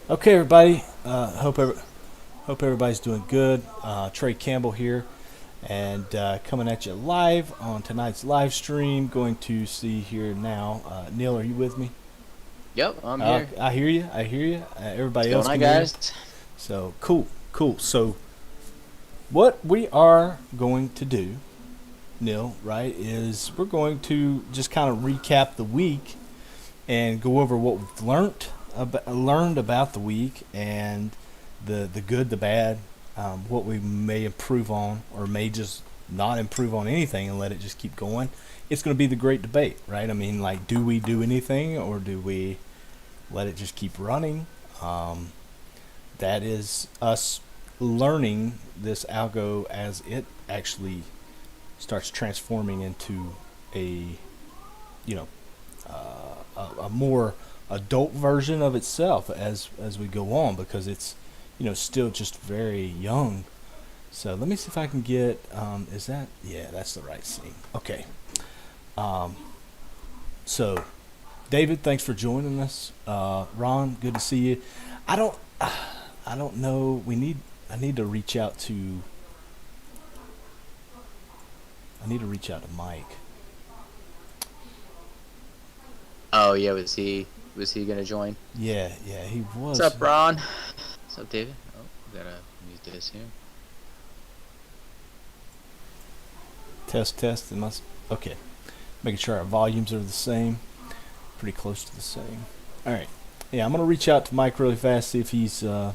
Okay, everybody. Hope everybody's doing good. Trey Campbell here, and coming at you live on tonight's live stream. Going to see here now. Neil, are you with me? Yep, I'm here. I hear you. I hear you. What's Everybody going else on, can hear you. guys? So cool, cool. So what we are going to do, Neil, right, is we're going to just kind of recap the week and go over what we've learned about the week and the good, the bad, what we may improve on or may just not improve on anything and let it just keep going. It's going to be the great debate, right? I mean, like, do we do anything or do we let it just keep running? That is us learning this algo as it actually starts transforming into a, you know, a more adult version of itself as we go on because it's still just very young. So let me see if I can get is that yeah, that's the right scene. Okay. um, so David, thanks for joining us. Ron, good to see you. I don't know, I need to reach out to Mike. Oh yeah, was he gonna join? Yeah, he What's was. up, Ron? What's up, David? Oh, we gotta mute this here. Test it must. Okay, making sure our volumes are the same, pretty close to the same. All right. Yeah, I'm gonna reach out to Mike really fast, see if he's gonna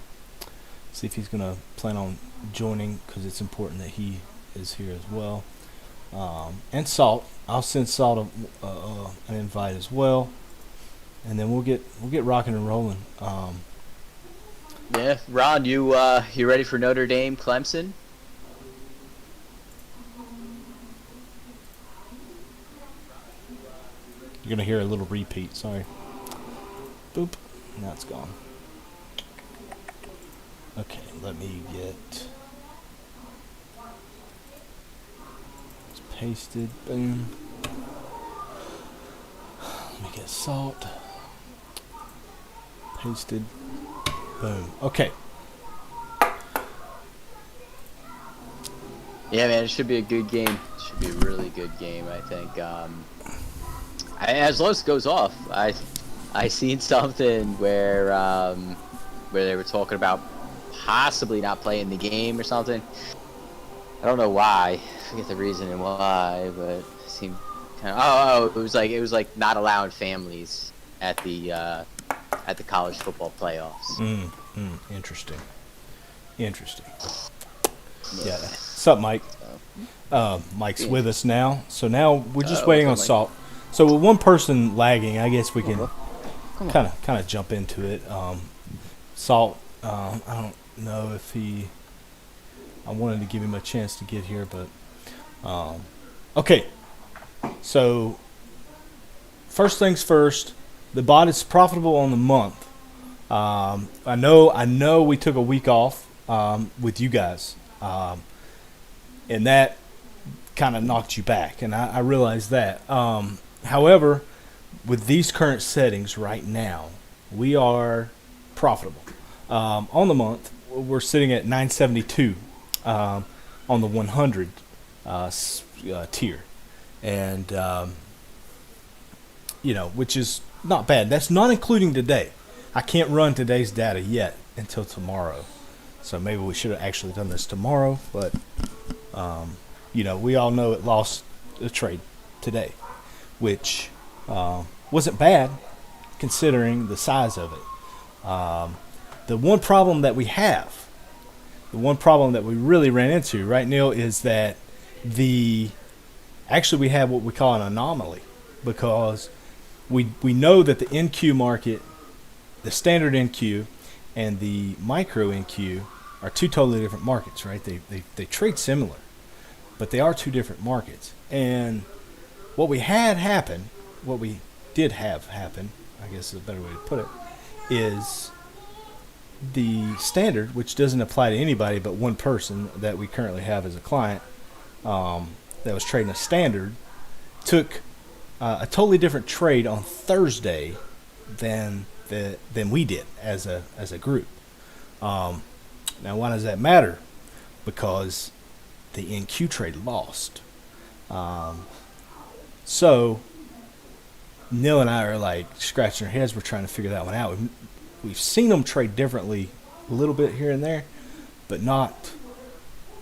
plan on joining because it's important that he is here as well. And Salt, I'll send Salt an invite as well, and then we'll get rocking and rolling. Yeah, Ron, you ready for Notre Dame, Clemson? You're gonna hear a little repeat. Sorry. Boop. Now it's gone. Okay, let me get it's pasted. Boom. Let me get Salt pasted. Boom. Okay. Yeah, man, it should be a good game. It should be a really good game, I think. As Los goes off, I seen something where they were talking about possibly not playing the game or something. I don't know why. I forget the reason and why, but it seemed kind of. It was like not allowing families at the college football playoffs. Interesting. Interesting. Yeah. Yeah. What's up, Mike? Mike's Yeah. with us now. So now we're just What's waiting up, on Mike? Salt. So with one person lagging, I guess we Come on, can bro. Come on. kind of jump into it. Salt. I don't know if he. I wanted to give him a chance to get here, but okay. So first things first, the bot is profitable on the month. I know we took a week off with you guys, and that kind of knocked you back, and I realize that. However, with these current settings right now, we are profitable. On the month, we're sitting at 972 on the 100 tier, and which is not bad. That's not including today. I can't run today's data yet until tomorrow, so maybe we should have actually done this tomorrow. But we all know it lost a trade today, which wasn't bad considering the size of it. The one problem that we have, the one problem that we really ran into, right, Neil, is that we have what we call an anomaly because we know that the NQ market, the standard NQ, and the micro NQ are two totally different markets, right? They trade similar, but they are two different markets. And what we did have happen, I guess is a better way to put it, is the standard, which doesn't apply to anybody but one person that we currently have as a client, that was trading a standard, took a totally different trade on Thursday than than we did as a group. Now, why does that matter? Because the NQ trade lost. So Neil and I are like scratching our heads. We're trying to figure that one out. We've seen them trade differently a little bit here and there, but not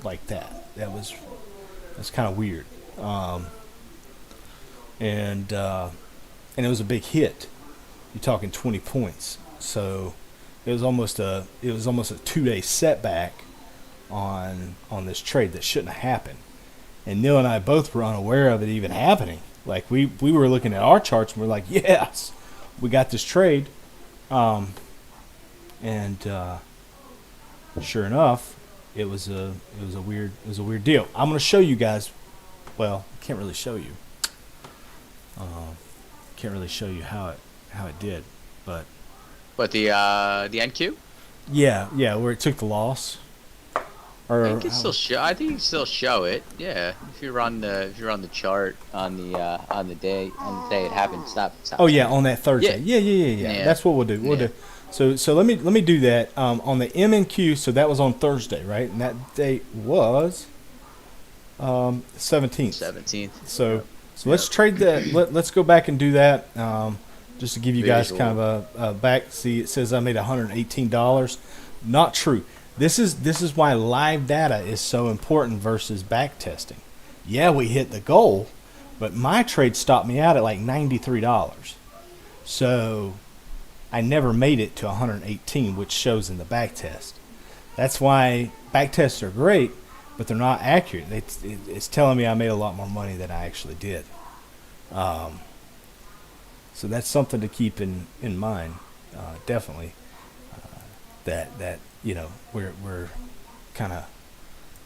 like that. That's kind of weird. And it was a big hit. You're talking 20 points. So it was almost a 2-day setback on this trade that shouldn't have happened. And Neil and I both were unaware of it even happening. Like we were looking at our charts and we're like, yes, we got this trade. Sure enough, it was a weird deal. I'm going to show you guys. Well, I can't really show you. Can't really show you how it did, but. What, the NQ? Yeah, where it took the loss. Or I think you can still show it. Yeah, if you're on the chart on the day it happened. Stop. Oh yeah, on that Thursday. Yeah. That's what we'll do. We'll do. So let me do that on the MNQ. So that was on Thursday, right? And that date was 17th. 17th. So let's trade that. Let's go back and do that. Just to give you guys kind of a back. See, it says I made $118. Not true. This is why live data is so important versus back testing. Yeah, we hit the goal, but my trade stopped me out at like $93. So I never made it to 118, which shows in the back test. That's why back tests are great, but they're not accurate. It's telling me I made a lot more money than I actually did. So that's something to keep in mind, definitely. That we're kind of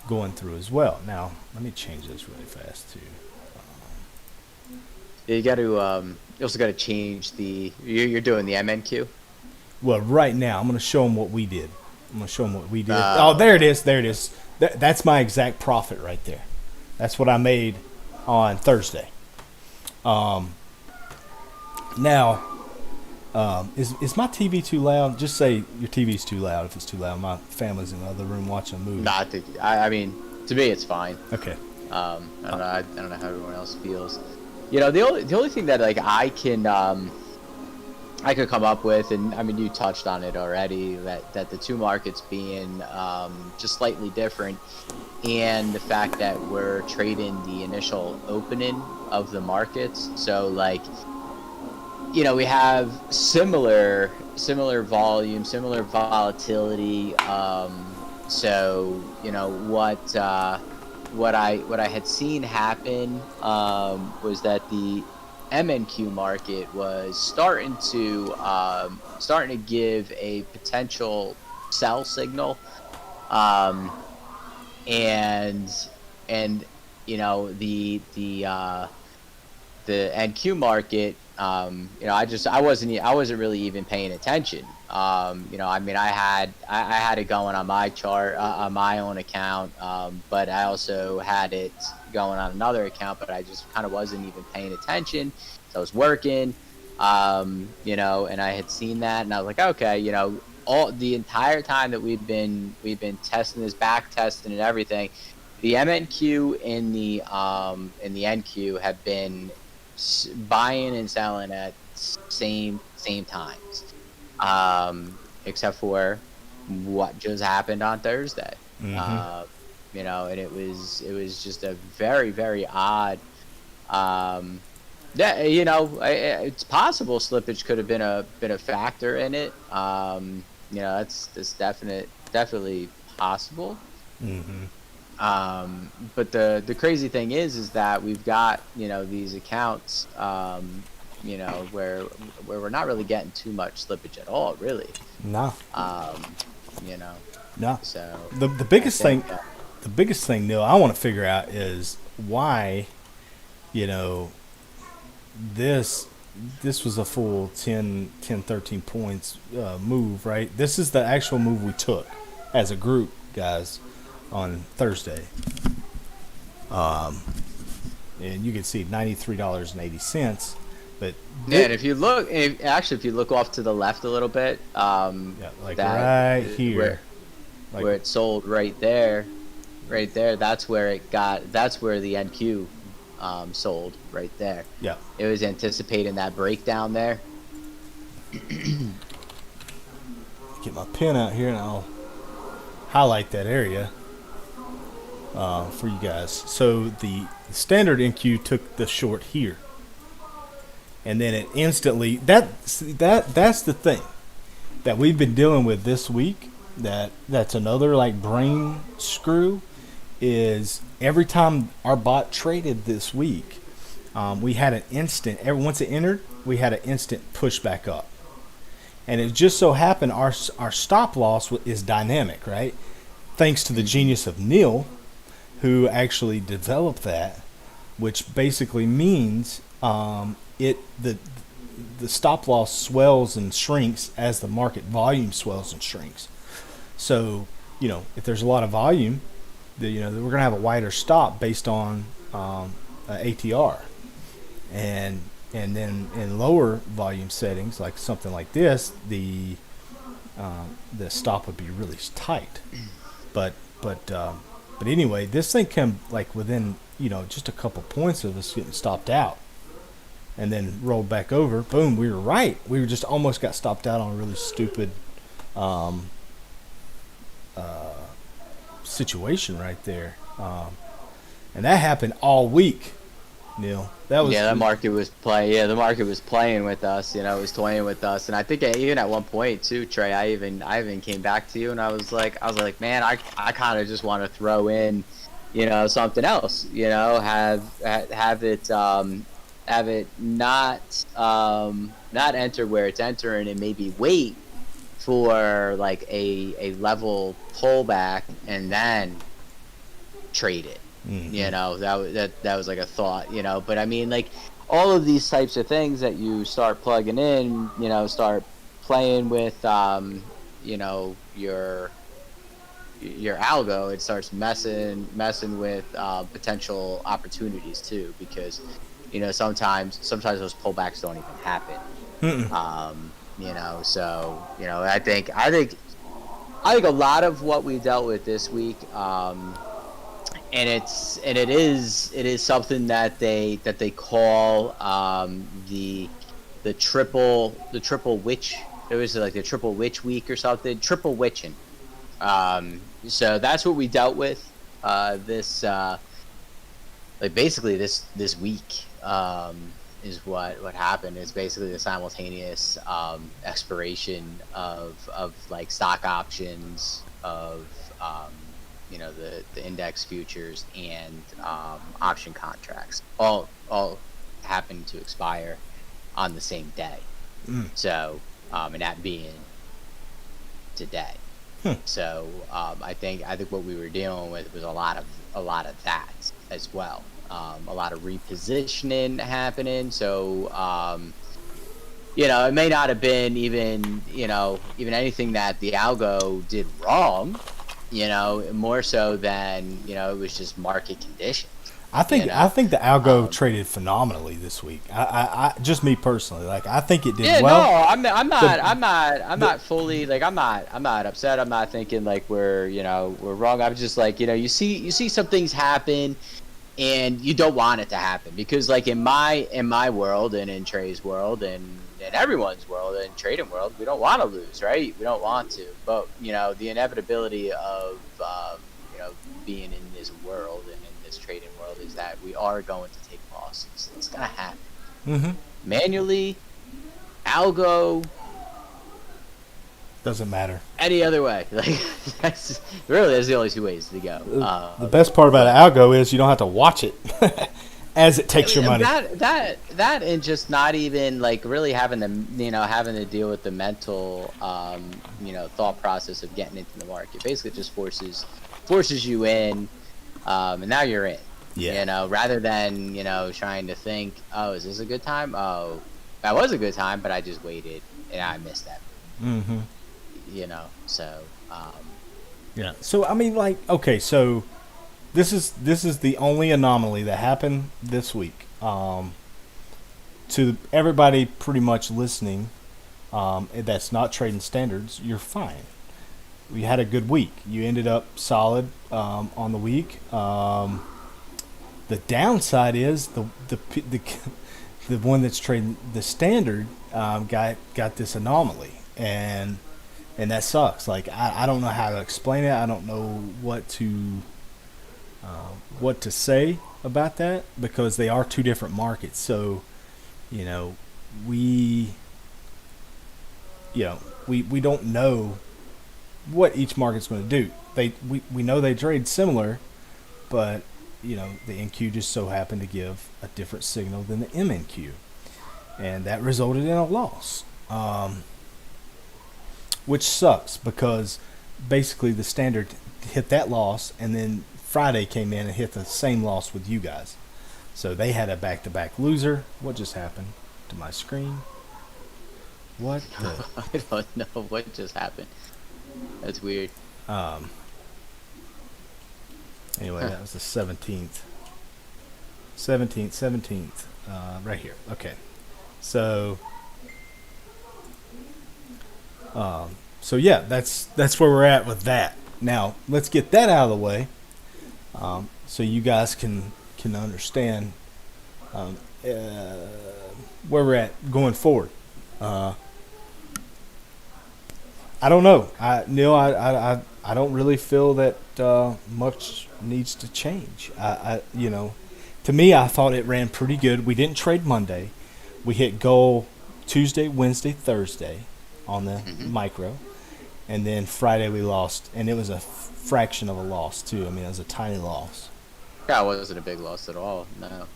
going through as well. Now let me change this really fast too. You got to you also got to change you're doing the MNQ. Well, right now I'm going to show them what we did. Oh, there it is. That's my exact profit right there. That's what I made on Thursday. Now, is my TV too loud? Just say your TV's too loud if it's too loud. My family's in the other room watching a movie. Nah, I mean, to me it's fine. Okay. I don't know how everyone else feels. The only thing that like I could come up with, and I mean you touched on it already, that the two markets being just slightly different, and the fact that we're trading the initial opening of the markets. So like, we have similar volume, similar volatility. So what I had seen happen was that the MNQ market was starting to give a potential sell signal, and the NQ market, I wasn't really even paying attention. I mean, I had it going on my chart, on my own account, but I also had it going on another account, but I just kind of wasn't even paying attention. So I was working, and I had seen that, and I was like, okay, all the entire time that we've been testing this, back testing and everything, the MNQ and the NQ have been buying and selling at same times, except for what just happened on Thursday. And it was just a very, very odd. It's possible slippage could have been a factor in it. That's definitely possible. But the crazy thing is that we've got these accounts where we're not really getting too much slippage at all, really. No. No. So the biggest thing, Neil, I want to figure out is why, this was a full 10, 13 points move, right? This is the actual move we took as a group, guys, on Thursday. And you can see $93.80. But Yeah, and if you look, if you look off to the left a little bit, yeah, like that right here, like where it sold right there, that's where it got. That's where the NQ sold right there. yeah. It was anticipating that breakdown there. Get my pen out here and I'll highlight that area for you guys. So the standard NQ took the short here, and then it instantly that's the thing that we've been dealing with this week. That's another like brain screw. Is every time our bot traded this week, we had an instant. Once it entered, we had an instant push back up, and it just so happened our stop loss is dynamic, right? Thanks to the genius of Neil, who actually developed that, which basically means the stop loss swells and shrinks as the market volume swells and shrinks. So, if there's a lot of volume, we're going to have a wider stop based on ATR, and then in lower volume settings, like something like this, the stop would be really tight. But anyway, this thing came like within just a couple points of us getting stopped out, and then rolled back over. Boom, we were right. We just almost got stopped out on a really stupid situation right there, and that happened all week. Neil, that was the market was playing. Yeah, the market was playing with us. It was toying with us, and I think even at one point too, Trey, I even came back to you, and I was like, man, I kind of just want to throw in, something else. Have it not enter where it's entering, and maybe wait for like a level pullback and then trade it. Mm-hmm. That was like a thought, but I mean, like all of these types of things that you start plugging in, start playing with, your algo, it starts messing with potential opportunities too, because sometimes those pullbacks don't even happen. So I think a lot of what we dealt with this week, and it is something that they call the triple witch. It was like the triple witch week or something, triple witching. So that's what we dealt with this week. Is what happened. Is basically the simultaneous expiration of like stock options, of the index futures and option contracts all happened to expire on the same day. So and that being today. So I think what we were dealing with was a lot of that as well. A lot of repositioning happening. So it may not have been even anything that the algo did wrong. More so than it was just market conditions. I think the algo traded phenomenally this week. I just me personally, like I think it did well. No, I'm not fully like I'm not upset. I'm not thinking like we're wrong. I'm just like you see some things happen, and you don't want it to happen because like in my world and in Trey's world and in everyone's world and trading world, we don't want to lose, right? We don't want to, but the inevitability of being in this world and in this trading world is that we are going to take losses. It's gonna happen. Mm-hmm. Manually, algo, doesn't matter. Any other way, like that's the only two ways to go. The best part about an algo is you don't have to watch it. As it takes your money. That and just not even like really having to deal with the mental thought process of getting into the market. Basically, it just forces you in, and now you're in. Yeah. Rather than trying to think, oh, is this a good time? Oh, that was a good time, but I just waited and I missed that. Mm-hmm. So. Yeah. So I mean, like, okay, so. This is the only anomaly that happened this week. to everybody pretty much listening, that's not trading standards, you're fine. You had a good week. You ended up solid on the week. The downside is the one that's trading the standard got this anomaly, and that sucks. Like I don't know how to explain it. I don't know what to say about that, because they are two different markets. So, you know, we we don't know what each market's going to do. We know they trade similar, but the NQ just so happened to give a different signal than the MNQ, and that resulted in a loss, which sucks, because basically the standard hit that loss, and then Friday came in and hit the same loss with you guys. So they had a back-to-back loser. What just happened to my screen? What the? I don't know what just happened. That's weird. Anyway, that was the 17th. 17th. Right here. Okay. So yeah, that's where we're at with that. Now, let's get that out of the way, so you guys can understand where we're at going forward. I don't know, Neil. I don't really feel that much needs to change. To me, I thought it ran pretty good. We didn't trade Monday. We hit goal Tuesday, Wednesday, Thursday on the micro, and then Friday we lost, and it was a fraction of a loss too. I mean, it was a tiny loss. Yeah, it wasn't a big loss at all. No,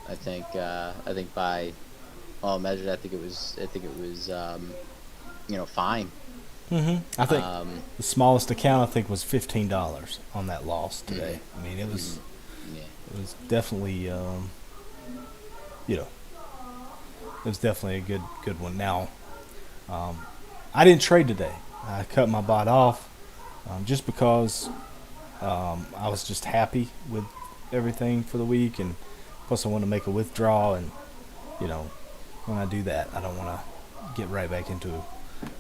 I think by all measures, I think it was fine. I think the smallest account was $15 on that loss today. I mean, it was definitely it was definitely a good one. Now, I didn't trade today. I cut my bot off just because I was just happy with everything for the week, and plus I want to make a withdrawal, and when I do that, I don't want to get right back into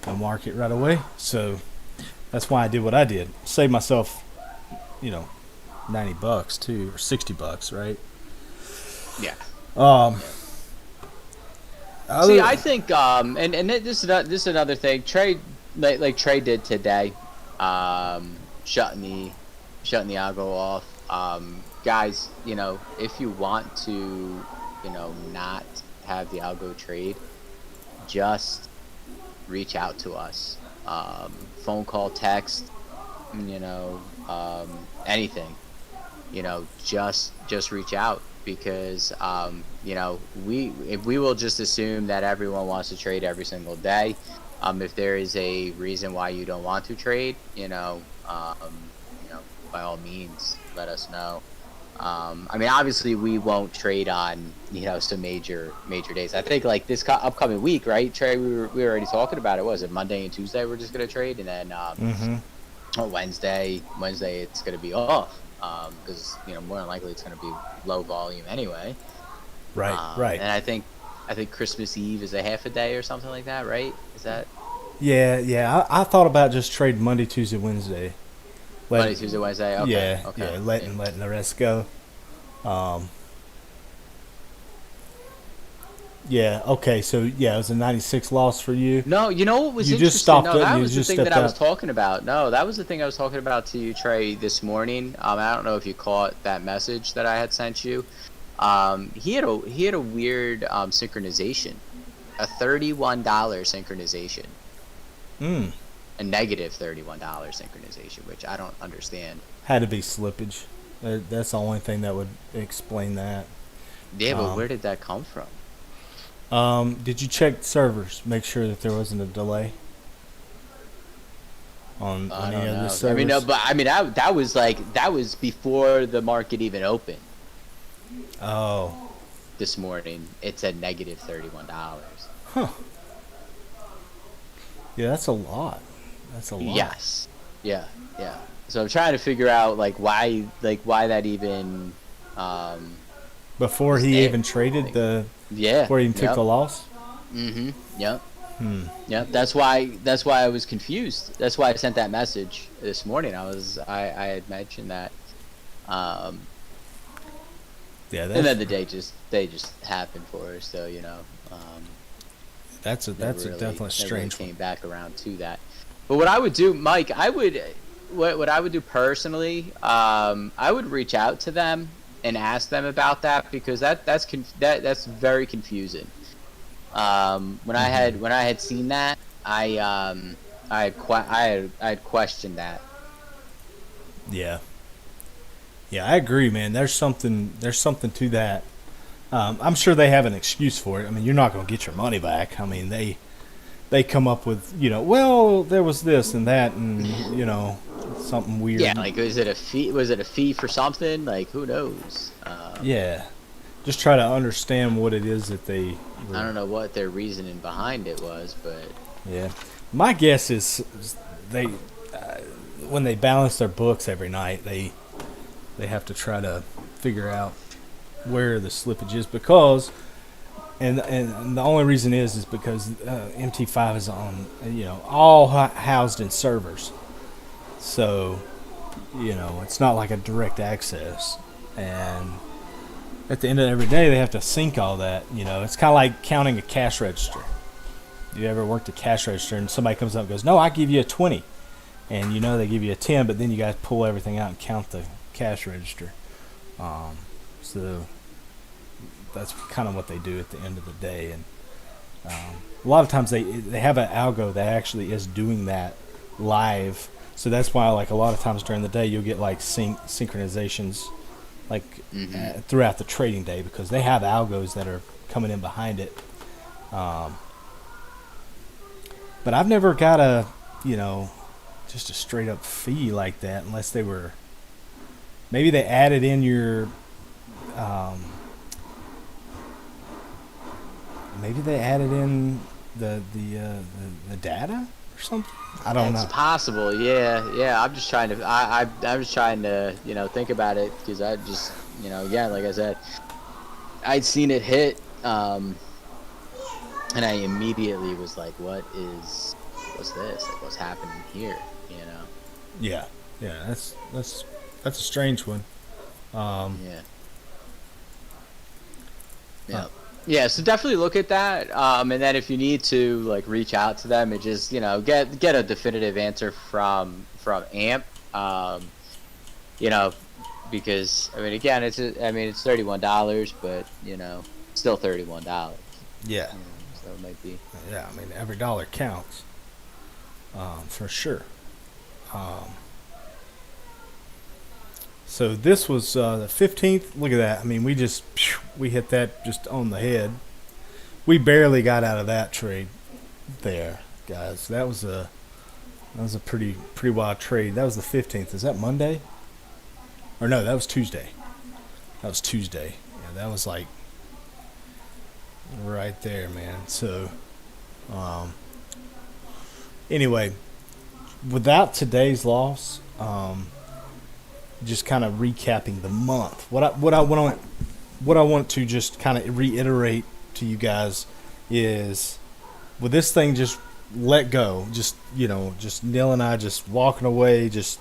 the market right away. So that's why I did what I did. Save myself, $90 too, or $60, right? Yeah. See, I think and this is another thing. Trade like Trey did today, shutting the algo off. Guys, if you want to, not have the algo trade, just reach out to us. Phone call, text, anything. Just reach out, because we will just assume that everyone wants to trade every single day. If there is a reason why you don't want to trade, by all means, let us know. Obviously we won't trade on some major days. I think like this upcoming week, right, Trey? We were already talking about it. Was it Monday and Tuesday we're just gonna trade, and then Wednesday it's gonna be off, because more than likely it's gonna be low volume anyway. Right. And I think Christmas Eve is a half a day or something like that, right? Is that? Yeah. I thought about just trading Monday, Tuesday, Wednesday. Monday, Tuesday, Wednesday. Okay. Yeah. Letting the rest go. Yeah. Okay. So it was a 96 loss for you. No, you know what was you interesting? Just stopped no, it. That You was the just thing that I was out. talking about. No, that was the thing I was talking about to you, Trey, this morning. I don't know if you caught that message that I had sent you. He had a weird synchronization, a $31 synchronization. A negative $31 synchronization, which I don't understand. Had to be slippage. That's the only thing that would explain that. Yeah, but where did that come from? Did you check servers? Make sure that there wasn't a delay on any of the servers. That was before the market even opened. Oh. This morning it said negative $31. Huh. Yeah, that's a lot. Yes. Yeah. So I'm trying to figure out why that even Before he even traded the, Yeah. before he even took the loss. Mm-hmm. Yep. Yep. That's why I was confused. That's why I sent that message this morning. I had mentioned that. Yeah, And then they just happened for us. So that's a definitely strange came one. back around to that. But what I would do, Mike, what I would do personally, I would reach out to them and ask them about that, because that's very confusing. When I had seen that, I had questioned that. Yeah. Yeah, I agree, man. There's something to that. I'm sure they have an excuse for it. I mean, you're not going to get your money back. I mean, they come up with, well, there was this and that, and something weird. Yeah, like was it a fee? Was it a fee for something? Like, who knows? Yeah, just try to understand what it is that they. I don't know what their reasoning behind it was, but yeah, my guess is they when they balance their books every night, they have to try to figure out where the slippage is, because and the only reason is because MT5 is on all housed in servers, so it's not like a direct access, and at the end of every day they have to sync all that. It's kind of like counting a cash register. You ever worked a cash register and somebody comes up and goes, no, I give you a 20, and they give you a 10, but then you got to pull everything out and count the cash register. So that's kind of what they do at the end of the day, and a lot of times they have an algo that actually is doing that live. So that's why, like, a lot of times during the day you'll get like synchronizations, like throughout the trading day, because they have algos that are coming in behind it. But I've never got a just a straight up fee like that, unless they were, maybe they added in your maybe they added in the data or something. I don't know. It's possible. Yeah. I'm just trying to. I was trying to think about it, because I just again, like I said, I'd seen it hit, and I immediately was like, what's this? Like, what's happening here? Yeah. That's a strange one. Yeah, so definitely look at that, and then if you need to, like, reach out to them and just get a definitive answer from AMP, because again, it's $31, but still $31. Yeah. So it might be. Yeah, every dollar counts, for sure. So this was the 15th. Look at that. We hit that just on the head. We barely got out of that trade there, guys. That was a pretty wild trade. That was the 15th. Is that Monday? Or no, that was Tuesday. Yeah, that was like right there, man. So anyway, without today's loss, just kind of recapping the month. What I want to just kind of reiterate to you guys is, with this thing just let go, just Neil and I just walking away, just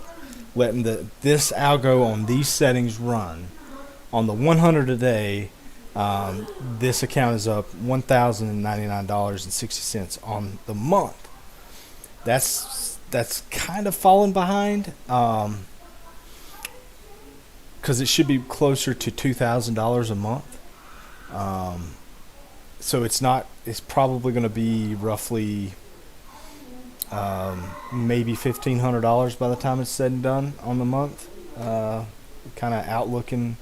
letting this algo on these settings run on the 100 a day. This account is up $1,099.60 on the month. That's kind of fallen behind. Because it should be closer to $2,000 a month. So it's probably going to be roughly maybe $1,500 by the time it's said and done on the month. Kind of outlooking,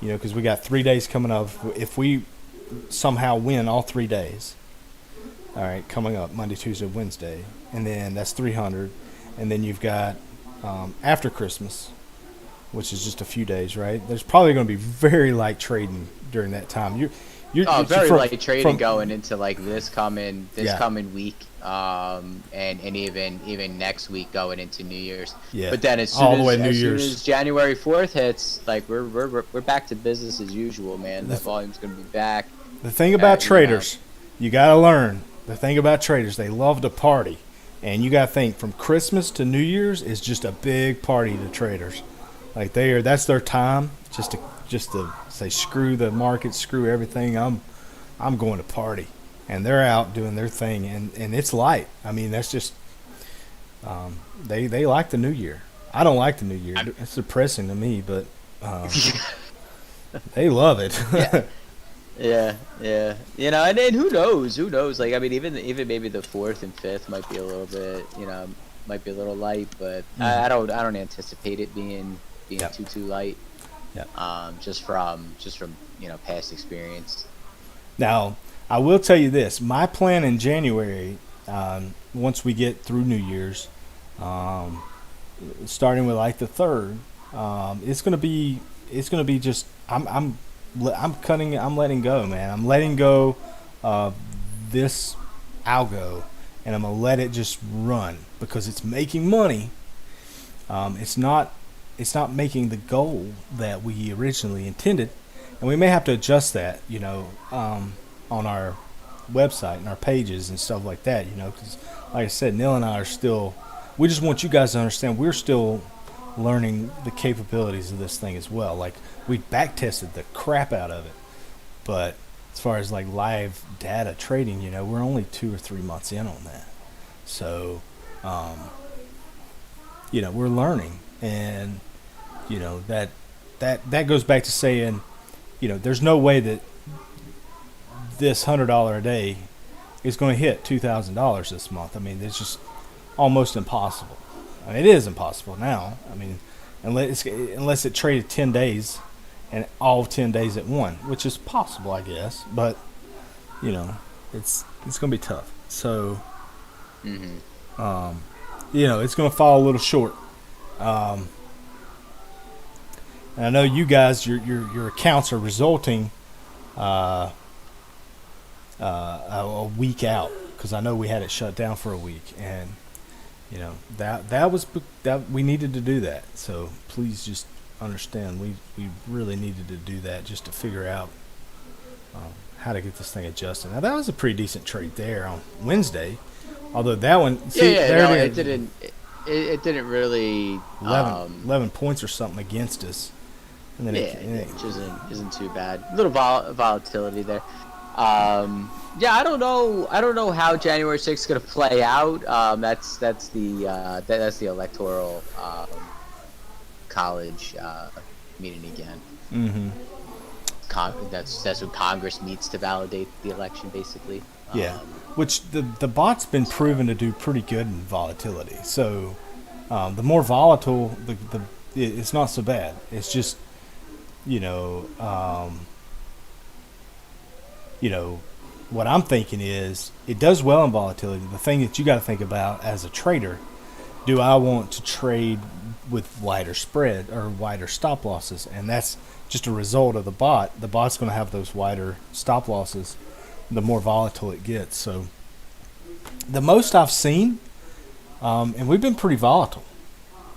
because we got 3 days coming up. If we somehow win all 3 days, all right, coming up Monday, Tuesday, Wednesday, and then that's 300, and then you've got after Christmas, which is just a few days, right? There's probably going to be very light trading during that time. Very light trading going into like this coming Yeah. week, and even next week going into New Year's. Yeah. But then All the way New as soon Year's. as January 4th hits, like we're back to business as usual, man. That volume's gonna be back. The thing about traders, you got to learn. The thing about traders, they love to party, and you got to think from Christmas to New Year's is just a big party to traders. Like that's their time just to say screw the market, screw everything. I'm going to party, and they're out doing their thing, and it's light. I mean, that's just they like the New Year. I don't like the New Year. It's depressing to me, but they love it. Yeah. You know, and then who knows? Like, I mean, even maybe the 4th and 5th might be a little bit, might be a little light, but I don't anticipate it being too light. Yeah. Just from past experience. Now, I will tell you this: my plan in January, once we get through New Year's, starting with like the 3rd, it's gonna be just I'm letting go, man. I'm letting go of this algo, and I'm gonna let it just run because it's making money. It's not making the goal that we originally intended, and we may have to adjust that, on our website and our pages and stuff like that, because like I said, Neil and I are still. We just want you guys to understand we're still learning the capabilities of this thing as well. Like, we back tested the crap out of it, but as far as like live data trading, we're only 2 or 3 months in on that. So, we're learning, and that goes back to saying, there's no way that this $100 a day is going to hit $2,000 this month. I mean, it's just almost impossible. I mean, it is impossible now. I mean, unless it traded 10 days and all 10 days at one, which is possible, I guess. But it's going to be tough. So, it's going to fall a little short. And I know you guys, your accounts are resulting a week out, because I know we had it shut down for a week, and that we needed to do that. So please just understand, we really needed to do that just to figure out how to get this thing adjusted. Now, that was a pretty decent trade there on Wednesday, although that one, it didn't really 11 points or something against us. And then which isn't too bad. A little volatility there. I don't know how January 6th is gonna play out. That's the electoral college meeting again. Mm-hmm. That's when Congress meets to validate the election, basically. Yeah, which the bot's been proven to do pretty good in volatility. So the more volatile, it's not so bad. It's just what I'm thinking is it does well in volatility. The thing that you got to think about as a trader, do I want to trade with wider spread or wider stop losses? And that's just a result of the bot. The bot's going to have those wider stop losses the more volatile it gets. So the most I've seen, and we've been pretty volatile,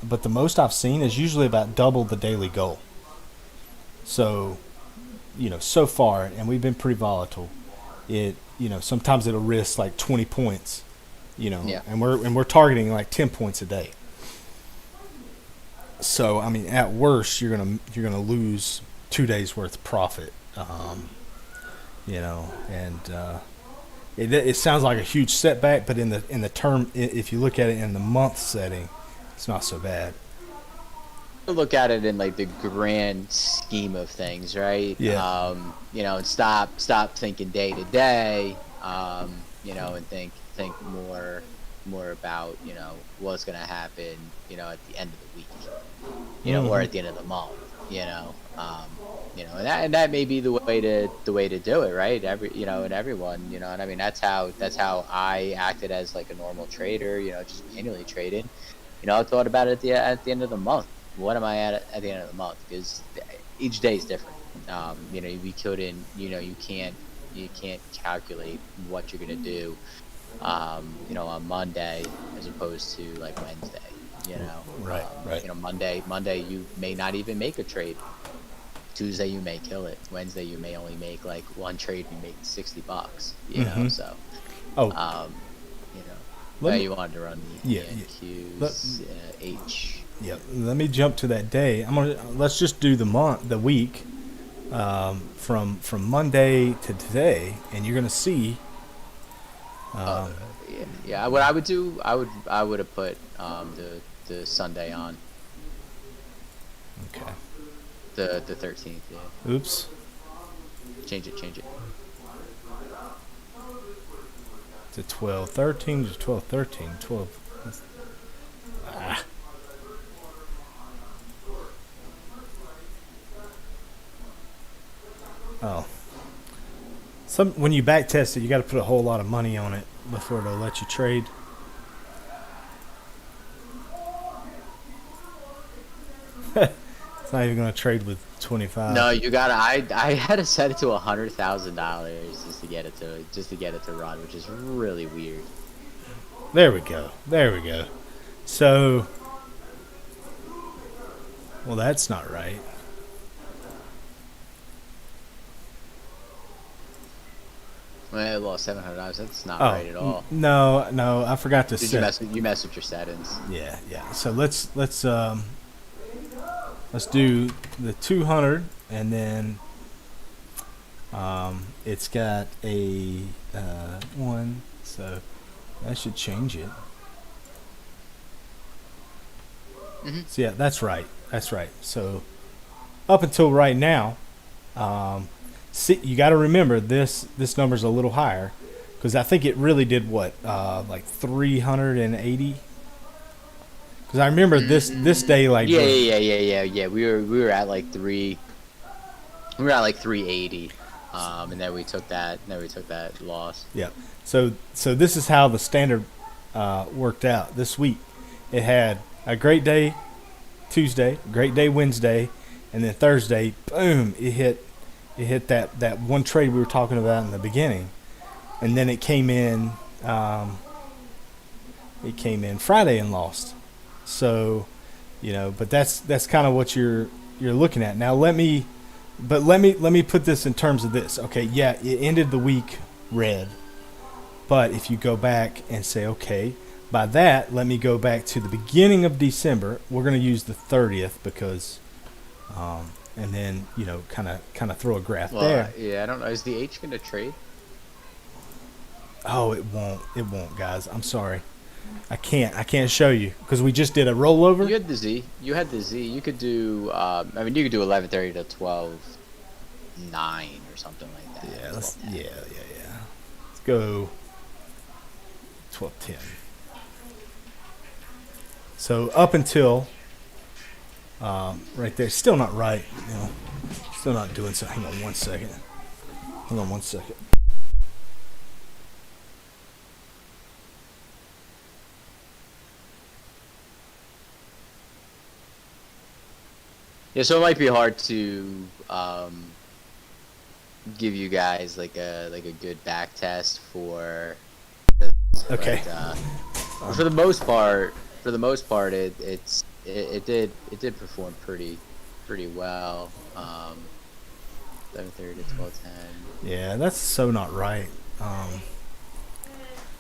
but the most I've seen is usually about double the daily goal. So, so far, and we've been pretty volatile. It, sometimes it'll risk like 20 points, and we're targeting like 10 points a day. So, I mean, at worst, you're gonna lose 2 days worth of profit, it sounds like a huge setback, but in the term, if you look at it in the month setting, it's not so bad. Look at it in like the grand scheme of things, right? Yeah. And stop thinking day to day, and think more about what's gonna happen, at the end of the week, or at the end of the month, and that may be the way to do it, right? And everyone, and I mean that's how I acted as like a normal trader, just manually trading. I thought about it at the end of the month. What am I at the end of the month? Because each day is different. we couldn't, you can't calculate what you're gonna do, on Monday as opposed to like Wednesday. Right, right. Monday you may not even make a trade. Tuesday you may kill it. Wednesday you may only make like one trade. You make $60. So Oh, you know, let me, you wanted to run the yeah, ENQs, H. yeah. Let me jump to that day. Let's just do the week, from Monday to today, and you're gonna see. Yeah. What I would do, I would have put the Sunday on Okay. the 13th. Yeah. Oops. Change it. To 12:13 to 12:13. 12. Ah. Oh. When you back test it, you got to put a whole lot of money on it before they'll let you trade. It's not even going to trade with 25. No, you gotta. I had to set it to $100,000 just to get it to run, which is really weird. There we go. So, well, that's not right. Well, I lost $700. That's not right at all. No, I forgot to Did set. you mess with your settings? Yeah. So let's do the 200, and then it's got a 1, so that should change it. So yeah, that's right. So up until right now, see, you got to remember this number's a little higher, because I think it really did what, like 380. Because I remember this day, like, Yeah. We were at like 380, and then we took that loss. yeah. So this is how the standard worked out this week. It had a great day Tuesday, great day Wednesday, and then Thursday, boom! It hit that one trade we were talking about in the beginning, and then it came in. It came in Friday and lost. So, but that's kind of what you're looking at. Now let me put this in terms of this. Okay, yeah, it ended the week red. But if you go back and say, okay, by that, let me go back to the beginning of December. We're going to use the 30th because, and then, kind of throw a graph there. Yeah, I don't know. Is the H going to trade? Oh, it won't, guys. I'm sorry. I can't show you because we just did a rollover. You had the Z. You could do. You could do 11:30 to 12:09 or something like that. Yeah. Let's go 12:10. So up until right there, still not right. Still not doing so. Hang on one second. Yeah, so it might be hard to give you guys like a good back test for. Okay. But, for the most part, it did perform pretty well. 11:30 to 12:10. Yeah, that's so not right.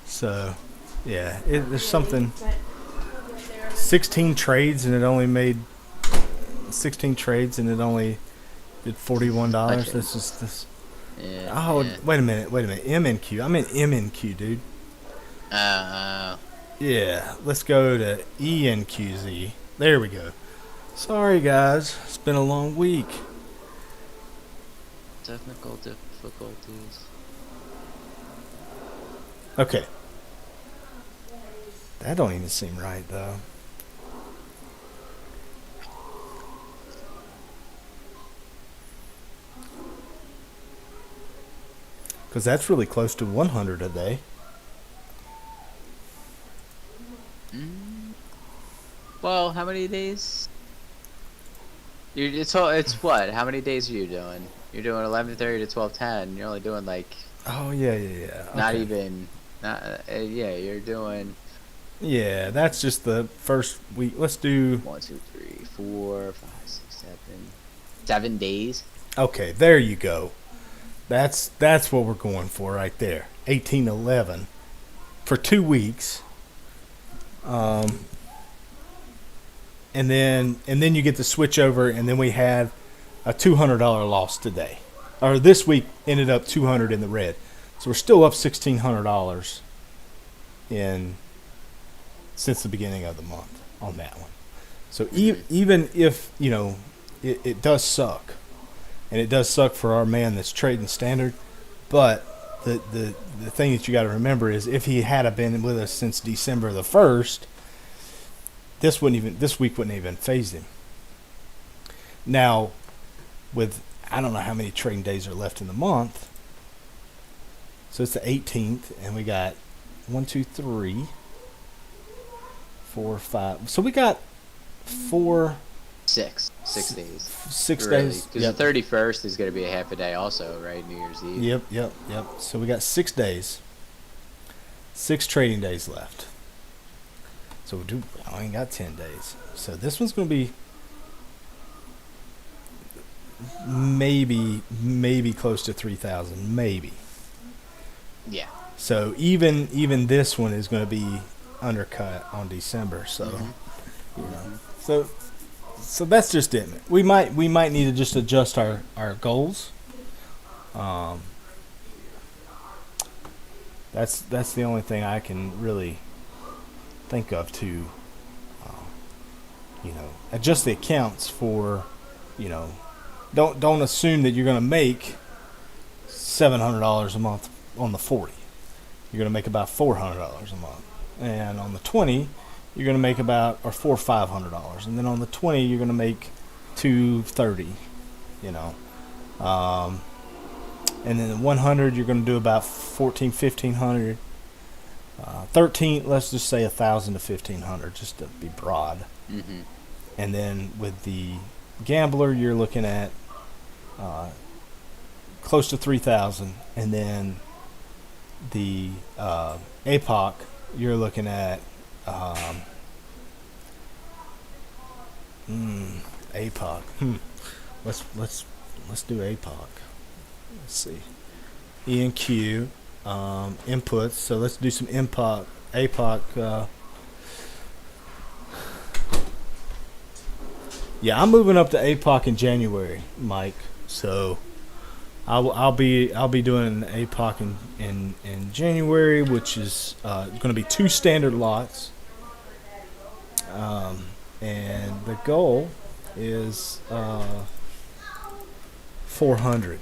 So, yeah, there's something. 16 trades and it only made 16 trades and it only did $41. Okay. This is this. Yeah, Oh, yeah. wait a minute. MNQ. I'm in MNQ, dude. Yeah, let's go to ENQZ. There we go. Sorry, guys. It's been a long week. Technical difficulties. Okay. That don't even seem right, though. Because that's really close to 100 a day. Well, how many days? It's what? How many days are you doing? You're doing 11:30 to 12:10. You're only doing like Oh yeah. not Okay. even not yeah. You're doing Yeah, that's just the first week. Let's do. 1, 2, 3, 4, 5, 6, 7 days. Okay, there you go. That's what we're going for right there. 1811 for 2 weeks. Um, and then you get the switch over, and then we had a $200 loss today, or this week ended up 200 in the red, so we're still up $1,600 in since the beginning of the month on that one. So even if it does suck, and it does suck for our man that's trading standard, but the thing that you got to remember is if he had been with us since December the 1st, this week wouldn't even phase him. Now, with I don't know how many trading days are left in the month, so it's the 18th, and we got 1, 2, 3, 4, 5. So we got 6 days. 6 days. Because the 31st is going to be a half a day, also, right? New Year's Eve. Yep. So we got 6 days, 6 trading days left. So I ain't got 10 days. So this one's going to be maybe close to 3,000, maybe. Yeah. So even this one is going to be undercut on December. So so that's just it. We might need to just adjust our goals. That's the only thing I can really think of to adjust the accounts for. Don't assume that you're going to make $700 a month on the 40. You're going to make about $400 a month, and on the 20 you're going to make about $400 or $500, and then on the 20 you're going to make $230. And then the 100 you're going to do about $1,400, $1,500. 13, let's just say $1,000 to $1,500, just to be broad. Mm-hmm. And then with the gambler, you're looking at close to 3,000, and then the APOC, you're looking at APOC. Let's do APOC. Let's see. E and Q inputs. So let's do some APOC. Yeah, I'm moving up to APOC in January, Mike. So I'll be doing an APOC in January, which is going to be 2 standard lots. And the goal is 400.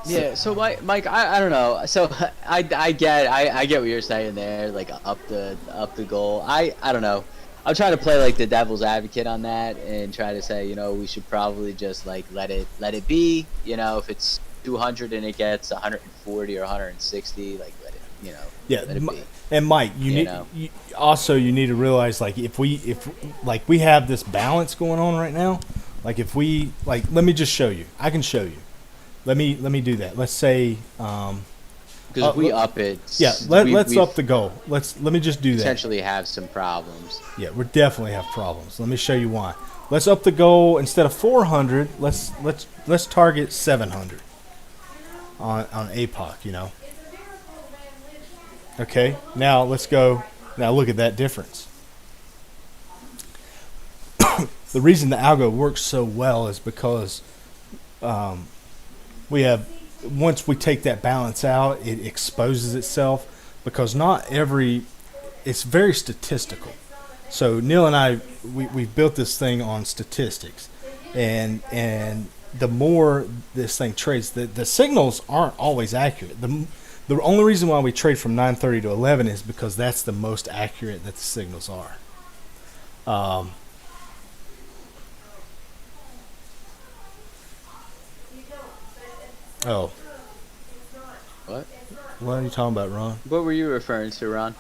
Yeah, so Mike, I don't know. So I get what you're saying there, like up the goal. I don't know. I'm trying to play like the devil's advocate on that and try to say, we should probably just like let it be. If it's 200 and it gets 140 or 160, like let it be. And Mike, you need to realize, like, if we have this balance going on right now, like if we let me just show you. I can show you. Let me do that. Let's say because if we up it, let's up the goal. Let me just do that. Potentially have some problems. Yeah, we definitely have problems. Let me show you why. Let's up the goal instead of 400. Let's target 700 on APOC. Okay. Now let's go. Now look at that difference. The reason the algo works so well is because we have. Once we take that balance out, it exposes itself, because it's very statistical. So Neil and I, we've built this thing on statistics, and the more this thing trades, the signals aren't always accurate. The only reason why we trade from 9:30 to 11 is because that's the most accurate that the signals are. Oh. What? What are you talking about, Ron? What were you referring to, Ron?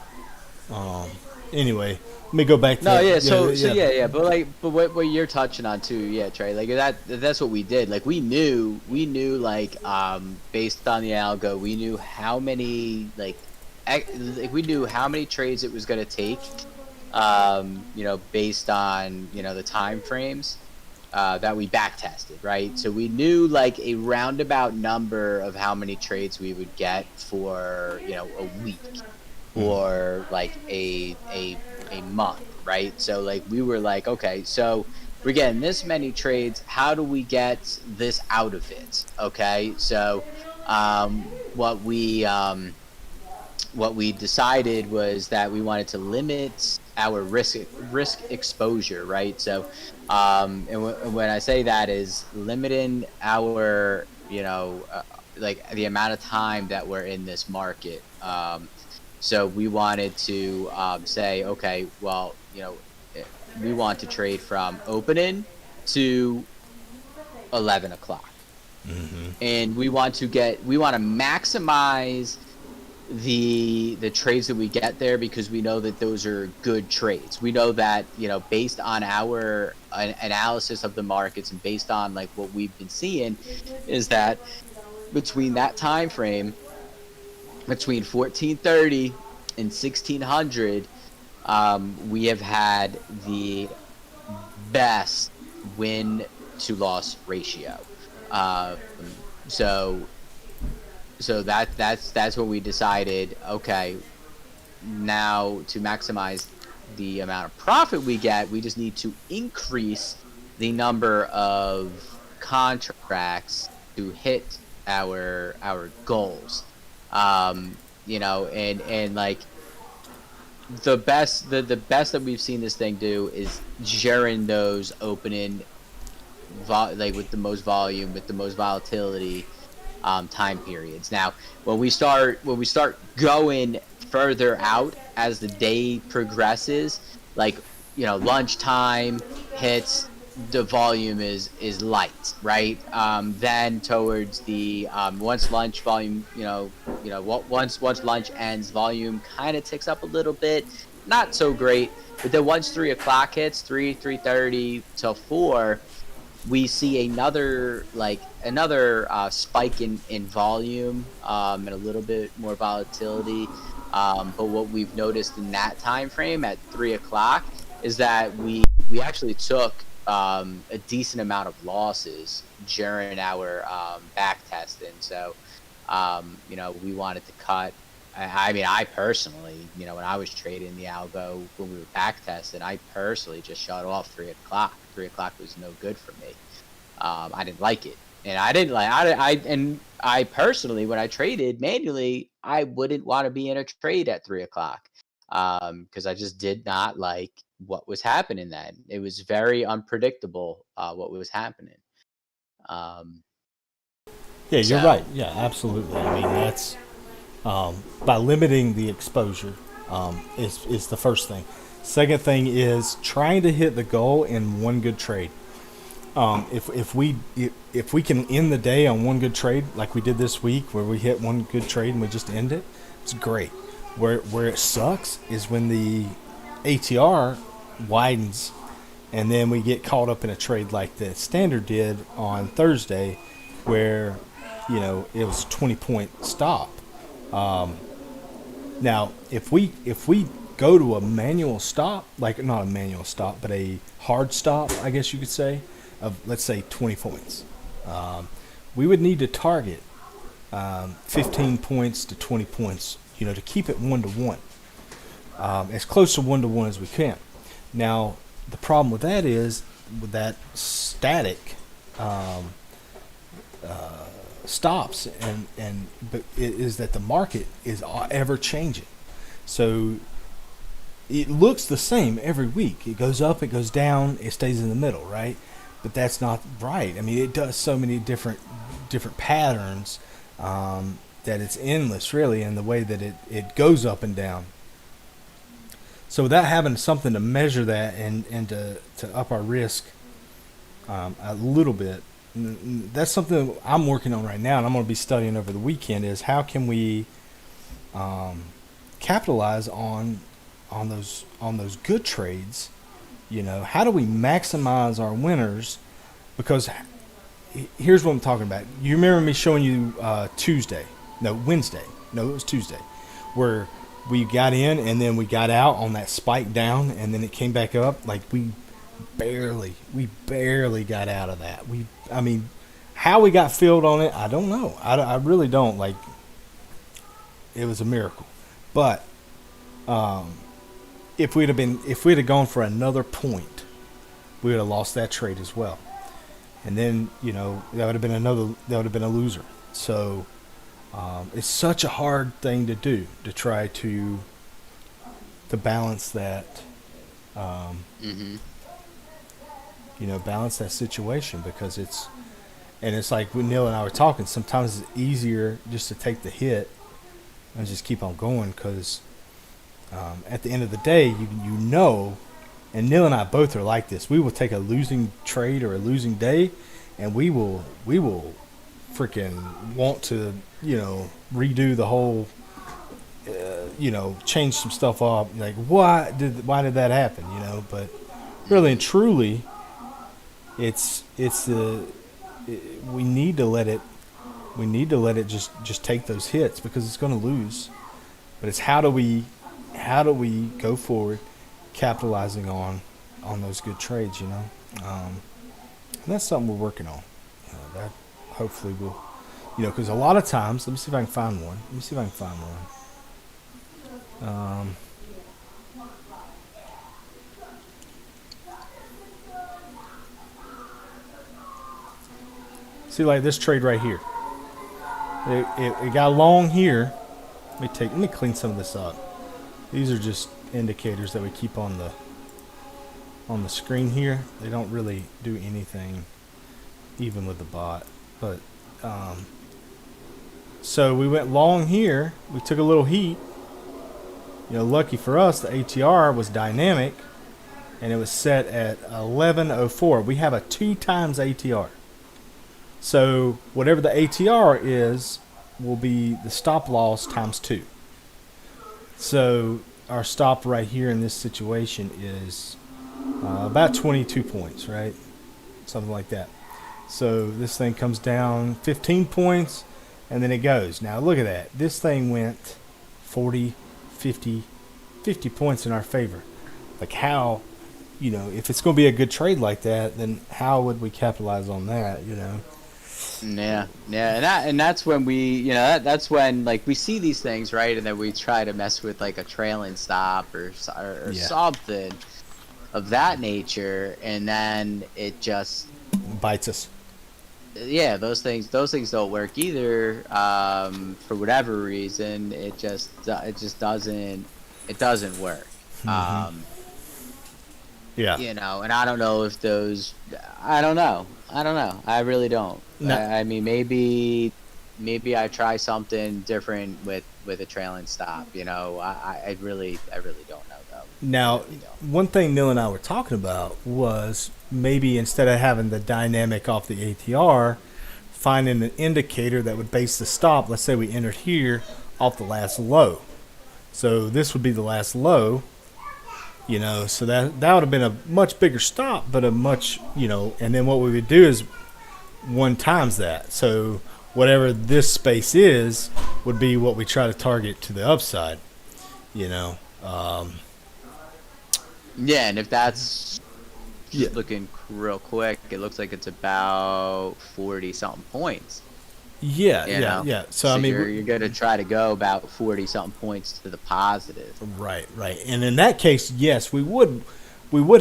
anyway, let me go back No, to yeah, yeah. yeah. But like, but what you're touching on too, yeah, Trey. Like that's what we did. Like we knew like based on the algo, we knew how many like we knew how many trades it was going to take. Based on the time frames that we back tested, right? So we knew like a roundabout number of how many trades we would get for a week or like a month, right? So like we were like, okay, so we're getting this many trades. How do we get this out of it? Okay, so um, what we um, what we decided was that we wanted to limit our risk exposure, right? So, and when I say that is limiting our, like the amount of time that we're in this market. So we wanted to say, okay, well, we want to trade from opening to 11 o'clock, and we want to maximize the trades that we get there because we know that those are good trades. We know that based on our analysis of the markets and based on like what we've been seeing is that between that time frame between 1430 and 1600 we have had the best win to loss ratio. um, so that's what we decided. Okay, now to maximize the amount of profit we get, we just need to increase the number of contracts to hit our goals. And like the best that we've seen this thing do is during those opening like with the most volume, with the most volatility time periods. Now, when we start going further out as the day progresses, like lunchtime hits, the volume is light, right? Then towards the once lunch volume, once lunch ends, volume kind of ticks up a little bit, not so great. But then once 3 o'clock hits, 3:30 till 4, we see another spike in volume and a little bit more volatility. But what we've noticed in that time frame at 3 o'clock is that we actually took a decent amount of losses during our back testing. So we wanted to cut. I mean, I personally, when I was trading the algo when we were back testing, I personally just shut off 3 o'clock. 3 o'clock was no good for me. I didn't like it, and I didn't like I personally, when I traded manually, I wouldn't want to be in a trade at 3 o'clock because I just did not like what was happening then. It was very unpredictable what was happening. Um, Yeah, you're right. so Yeah, absolutely. I mean, that's by limiting the exposure is the first thing. Second thing is trying to hit the goal in one good trade. If we can end the day on one good trade like we did this week, where we hit one good trade and we just end it, it's great. Where it sucks is when the ATR widens and then we get caught up in a trade like the standard did on Thursday, where it was a 20-point stop. Now, if we go to a manual stop, like not a manual stop, but a hard stop, I guess you could say, of let's say 20 points, we would need to target 15 points to 20 points, to keep it 1-to-1, as close to 1-to-1 as we can. Now, the problem with that is with that static stops, but it is that the market is ever changing. So it looks the same every week. It goes up, it goes down, it stays in the middle, right? But that's not right. I mean, it does so many different patterns that it's endless, really, in the way that it goes up and down. So without having something to measure that and to up our risk a little bit, that's something I'm working on right now, and I'm going to be studying over the weekend. Is how can we capitalize on on those good trades, how do we maximize our winners? Because here's what I'm talking about. You remember me showing you Wednesday. No, it was Tuesday, where we got in and then we got out on that spike down and then it came back up. Like we barely got out of that. How we got filled on it, I don't know. I really don't. Like, it was a miracle. But if we'd have gone for another point, we would have lost that trade as well. And then, that would have been a loser. So it's such a hard thing to do, to try to balance that. Balance that situation, because it's like when Neil and I were talking, sometimes it's easier just to take the hit and just keep on going, because at the end of the day, and Neil and I both are like this. We will take a losing trade or a losing day, and we will freaking want to, redo the whole, change some stuff up. Like, why did that happen? But really and truly, we need to let it just take those hits, because it's going to lose. But it's how do we go forward, capitalizing on those good trades, and that's something we're working on. That hopefully will, because a lot of times, let me see if I can find one. See, like this trade right here. It got long here. Let me clean some of this up. These are just indicators that we keep on the screen here. They don't really do anything, even with the bot. But so we went long here. We took a little heat. Lucky for us, the ATR was dynamic, and it was set at 1104. We have a 2 times ATR. So whatever the ATR is will be the stop loss times 2. So our stop right here in this situation is about 22 points, right? Something like that. So this thing comes down 15 points, and then it goes. Now look at that. This thing went 40, 50 points in our favor. Like, how, if it's going to be a good trade like that, then how would we capitalize on that, Yeah, and that's when that's when, like, we see these things, right, and then we try to mess with like a trailing stop or something of that nature, and then it just bites us. Yeah, those things don't work either. For whatever reason, it just doesn't work. Mm-hmm. Yeah. And I don't know if those. I don't know. I really don't. No. I mean, maybe I try something different with a trailing stop. I really don't know though. Now, one thing Neil and I were talking about was maybe instead of having the dynamic off the ATR, finding an indicator that would base the stop. Let's say we entered here off the last low. So this would be the last low. So that would have been a much bigger stop, but a much, and then what we would do is 1 times that. So whatever this space is would be what we try to target to the upside, Yeah, and if that's looking real quick, it looks like it's about 40-something points. Yeah. So I mean, you're going to try to go about 40-something points to the positive. Right. And in that case, yes, we would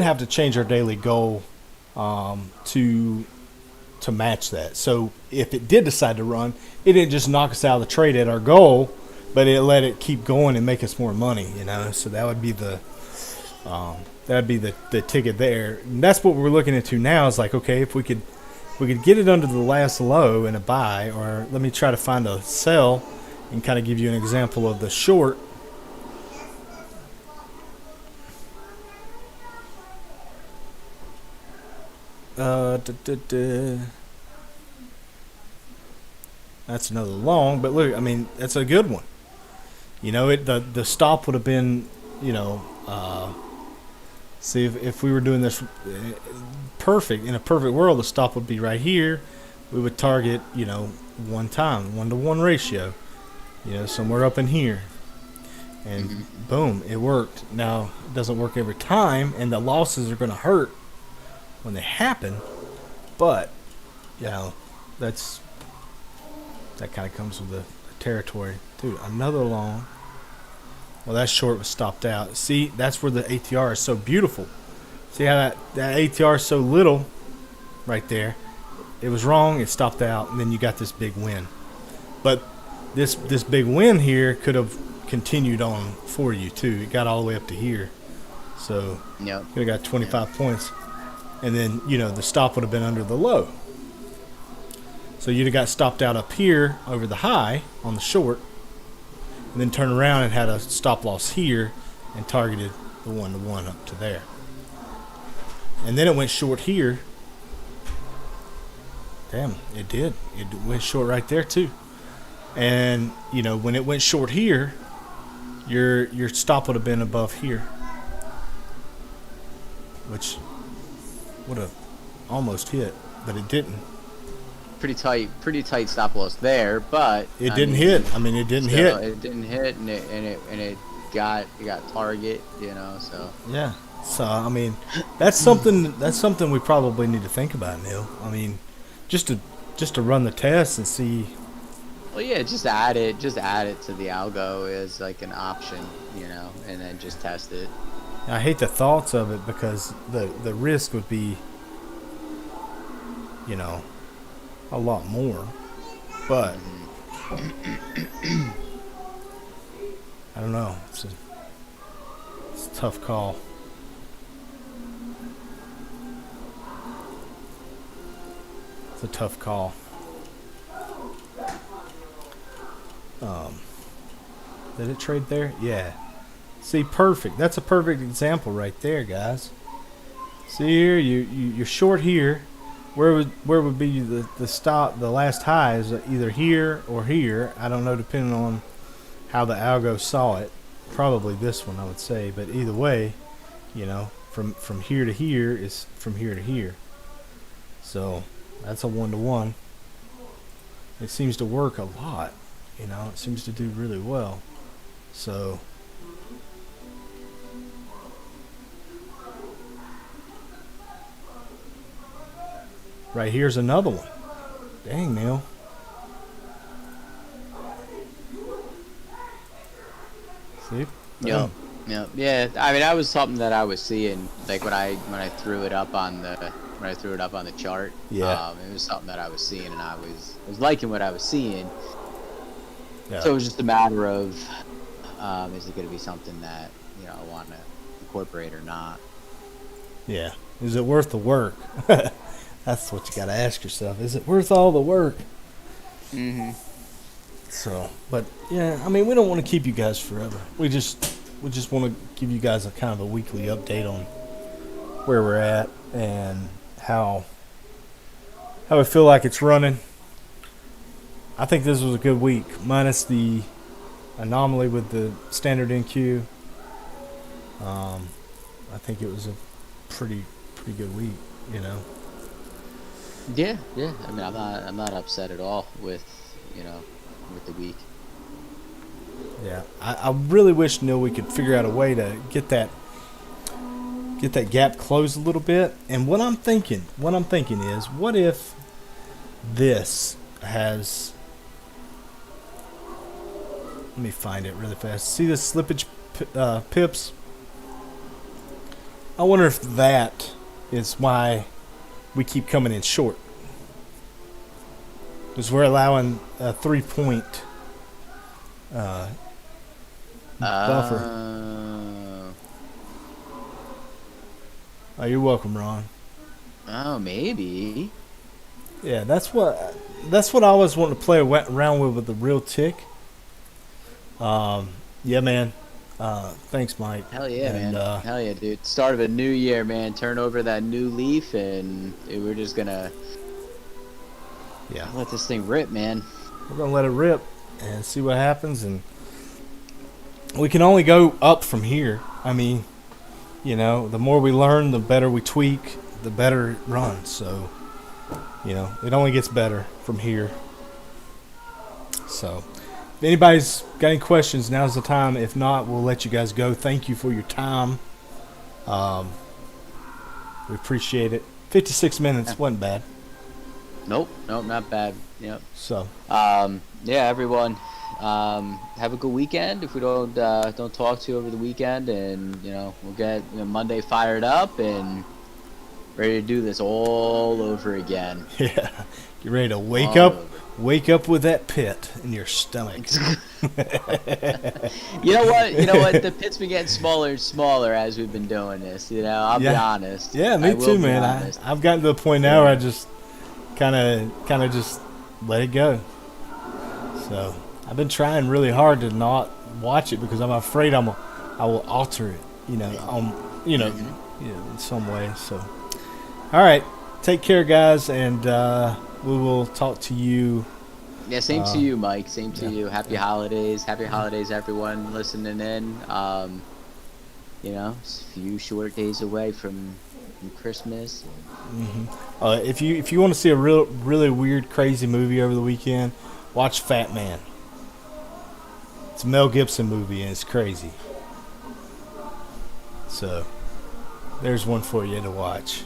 have to change our daily goal to match that. So if it did decide to run, it didn't just knock us out of the trade at our goal, but it let it keep going and make us more money. So that would be the ticket there. And that's what we're looking into now. Is like, okay, if we could get it under the last low in a buy, or let me try to find a sell and kind of give you an example of the short. That's another long, but look, I mean, that's a good one. The stop would have been you know, see if we were doing this perfect, in a perfect world, the stop would be right here. We would target, you know, 1 time, 1-to-1 ratio, you know, somewhere up in here. And boom, it worked. Now, it doesn't work every time, and the losses are going to hurt when they happen. But, you know, that kind of comes with the territory. Dude, another long. Well, that short was stopped out. See, that's where the ATR is so beautiful. See how that ATR is so little right there? It was wrong, it stopped out, and then you got this big win. But this big win here could have continued on for you too. It got all the way up to here. So Yep. could have got 25 points. And then, you know, the stop would have been under the low. So you'd have got stopped out up here over the high on the short, and then turned around and had a stop loss here and targeted the 1-to-1 up to there. And then it went short here. Damn, it did. It went short right there too. And, you know, when it went short here, your stop would have been above here, which would have almost hit, but it didn't. Pretty tight stop loss there, but It didn't hit. I mean, it didn't still, hit. It didn't hit, and it got target, you know. So Yeah. So I mean, that's something we probably need to think about, Neil. I mean, just to run the test and see. well, yeah, just add it to the algo as like an option, you know, and then just test it. I hate the thoughts of it because the risk would be, you know, a lot more. But I don't know. It's a tough call. It's a tough call. Did it trade there? Yeah. See, perfect. That's a perfect example right there, guys. See here, you're short here. Where would be the stop? The last high is either here or here. I don't know, depending on how the algo saw it. Probably this one, I would say. But either way, you know, from here to here is from here to here. So that's a 1-to-1. It seems to work a lot. You know, it seems to do really well. So right here's another one. Dang, Neil. See? Yep. Yeah. I mean, that was something that I was seeing, like when I threw it up on the chart. Yeah. It was something that I was seeing, and I was liking what I was seeing. Yeah. So it was just a matter of, is it going to be something that, you know, I want to incorporate or not? Yeah. Is it worth the work? That's what you got to ask yourself. Is it worth all the work? Mm-hmm. So, but yeah, I mean, we don't want to keep you guys forever. We just want to give you guys a kind of a weekly update on where we're at and how I feel like it's running. I think this was a good week, minus the anomaly with the standard NQ. I think it was a pretty good week, you know. Yeah. I mean, I'm not upset at all with, you know, with the week. Yeah, I really wish, Neil, we could figure out a way to get that gap closed a little bit. And what I'm thinking is, what if this has? Let me find it really fast. See the slippage pips? I wonder if that is why we keep coming in short. Because we're allowing a 3-point buffer. Oh, you're welcome, Ron. Oh, maybe. Yeah, that's what I always want to play around with the real tick. Yeah, man. Thanks, Mike. Hell yeah, And, man. Hell yeah, dude. Start of a new year, man. Turn over that new leaf, and we're just gonna let this thing rip, man. We're gonna let it rip and see what happens, and we can only go up from here. I mean, you know, the more we learn, the better we tweak, the better it runs. So, you know, it only gets better from here. So, if anybody's got any questions, now's the time. If not, we'll let you guys go. Thank you for your time. We appreciate it. 56 minutes wasn't bad. Nope, not bad. Yep. So, yeah, everyone, have a good weekend. If we don't talk to you over the weekend, and we'll get Monday fired up and ready to do this all over again. yeah, get ready to wake All up. over. Wake up with that pit in your stomach. You know what? The pit's been getting smaller and smaller as we've been doing this. I'll be honest. Yeah, I me will too, be man. honest. I've gotten to the point now where I just kind of just let it go. So I've been trying really hard to not watch it because I'm afraid I will alter it. In some way. So, all right, take care, guys, and we will talk to you. Yeah, same to you, Mike. Same to you. Happy holidays. Happy holidays, everyone listening in. It's a few short days away from Christmas. If you want to see a really weird, crazy movie over the weekend, watch Fat Man. It's a Mel Gibson movie, and it's crazy. So, there's one for you to watch.